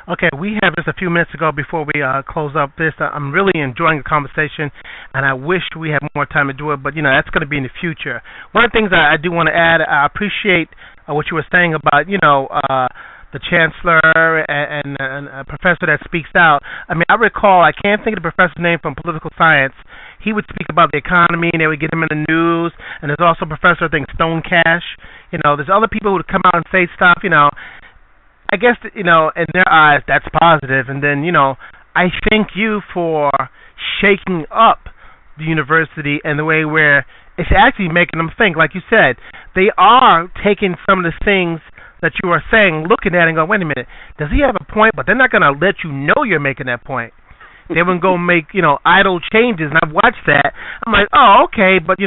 Okay, we have just a few minutes to go before we close up this. I'm really enjoying the conversation, and I wish we had more time to do it, but, that's going to be in the future. One of the things I do want to add, I appreciate what you were saying about, the chancellor and a professor that speaks out. I mean, I recall, I can't think of the professor's name from political science. He would speak about the economy, and they would get him in the news. And there's also a professor, I think, Stone Cash. There's other people who would come out and say stuff, I guess, in their eyes, that's positive. And then, I thank you for shaking up the university in the way where it's actually making them think. Like you said, they are taking some of the things that you are saying, looking at it and go, wait a minute, does he have a point? But they're not going to let you know you're making that point. They wouldn't go make, idle changes. And I've watched that. I'm like, oh, okay, but,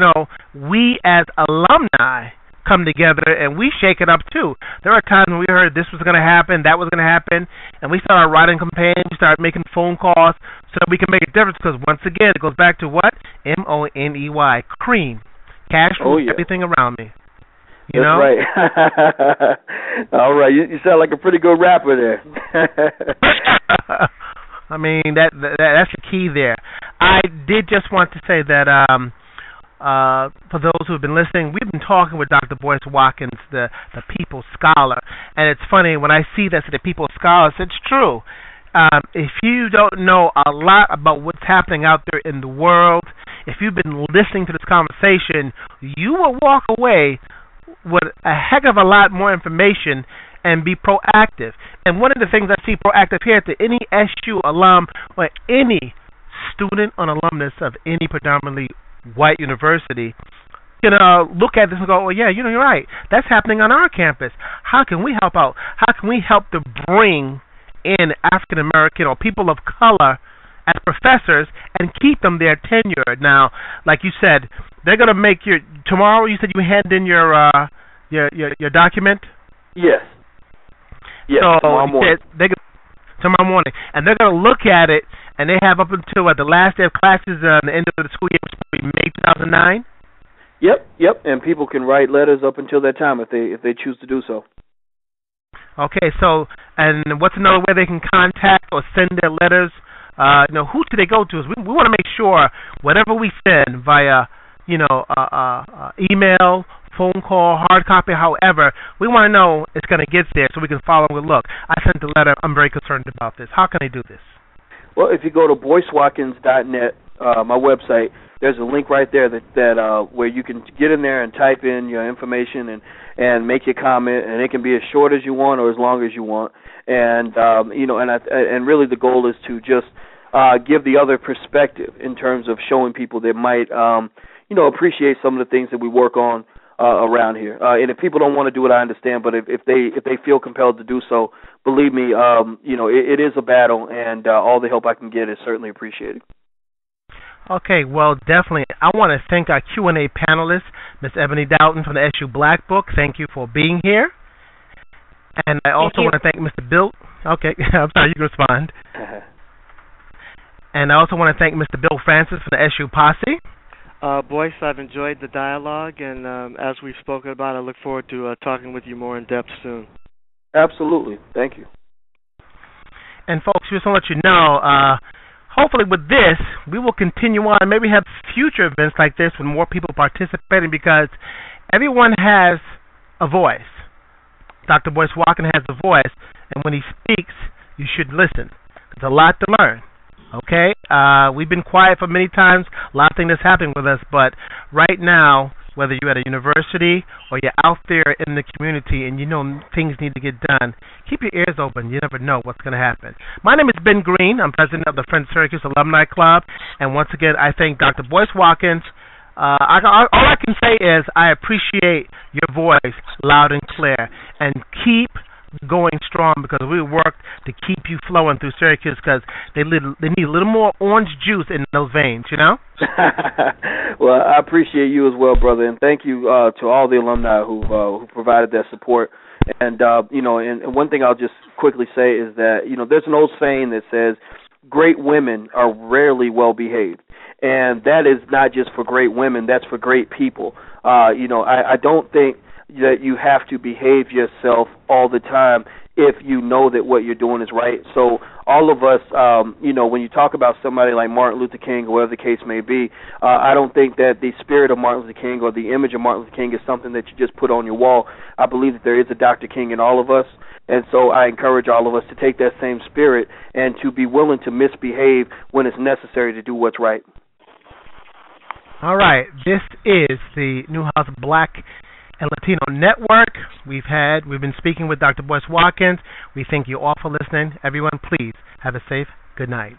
we as alumni come together and we shake it up too. There are times when we heard this was going to happen, that was going to happen, and we started writing campaigns, we started making phone calls so that we can make a difference because once again, it goes back to what? MONEY, cream, cash rules everything around me. That's right. All right, you sound like a pretty good rapper there. I mean, that's the key there. I did just want to say that for those who have been listening, we've been talking with Dr. Boyce Watkins, the People's Scholar, and it's funny when I see that the People's Scholar, it's true. If you don't know a lot about what's happening out there in the world, if you've been listening to this conversation, you will walk away with a heck of a lot more information and be proactive. And one of the things I see proactive here to any SU alum or any student or alumnus of any predominantly white university, look at this and go, well, yeah, you're right. That's happening on our campus. How can we help out? How can we help to bring in African American or people of color as professors and keep them there tenured? Now, like you said, they're going to make tomorrow. You said you hand in your document. Yes. Yes. So tomorrow morning. Tomorrow morning, and they're going to look at it, and they have up until the last day of classes, the end of the school year, which will be May 2009. Yep. And people can write letters up until that time if they choose to do so. Okay. So, and what's another way they can contact or send their letters? Who should they go to? We want to make sure whatever we send via, email, phone call, hard copy, however, we want to know it's going to get there so we can follow and look. I sent the letter. I'm very concerned about this. How can I do this? Well, if you go to boycewatkins.net, my website, there's a link right there that where you can get in there and type in your information and make your comment, and it can be as short as you want or as long as you want. And and really the goal is to just give the other perspective in terms of showing people that might appreciate some of the things that we work on around here. And if people don't want to do it, I understand. But if they feel compelled to do so, believe me, it is a battle, and all the help I can get is certainly appreciated. Okay, well, definitely. I want to thank our Q&A panelist, Ms. Ebony Doughton from the SU Black Book. Thank you for being here. And I also want to thank Mr. Bill. Okay, I'm sorry, you can respond. And I also want to thank Mr. Bill Francis from the SU Posse. Boyce, I've enjoyed the dialogue, and as we've spoken about, I look forward to talking with you more in depth soon. Absolutely. Thank you. And folks, just want to let you know, hopefully with this, we will continue on and maybe have future events like this with more people participating because everyone has a voice. Dr. Boyce Watkins has a voice, and when he speaks, you should listen. There's a lot to learn. Okay? We've been quiet for many times. A lot of things that's happening with us, but right now, whether you're at a university or you're out there in the community and you know things need to get done, keep your ears open. You never know what's going to happen. My name is Ben Green. I'm president of the Friends of Syracuse Alumni Club, and once again, I thank Dr. Boyce Watkins. All I can say is I appreciate your voice loud and clear, and keep going strong because we work to keep you flowing through Syracuse because they need a little more orange juice in those veins, you know? Well, I appreciate you as well, brother, and thank you to all the alumni who provided that support. And, and one thing I'll just quickly say is that, there's an old saying that says, great women are rarely well behaved. And that is not just for great women, that's for great people. I don't think that you have to behave yourself all the time if you know that what you're doing is right. So all of us, when you talk about somebody like Martin Luther King or whatever the case may be, I don't think that the spirit of Martin Luther King or the image of Martin Luther King is something that you just put on your wall. I believe that there is a Dr. King in all of us, and so I encourage all of us to take that same spirit and to be willing to misbehave when it's necessary to do what's right. All right, this is the Newhouse Black and Latino Network. We've been speaking with Dr. Boyce Watkins. We thank you all for listening. Everyone, please have a safe good night.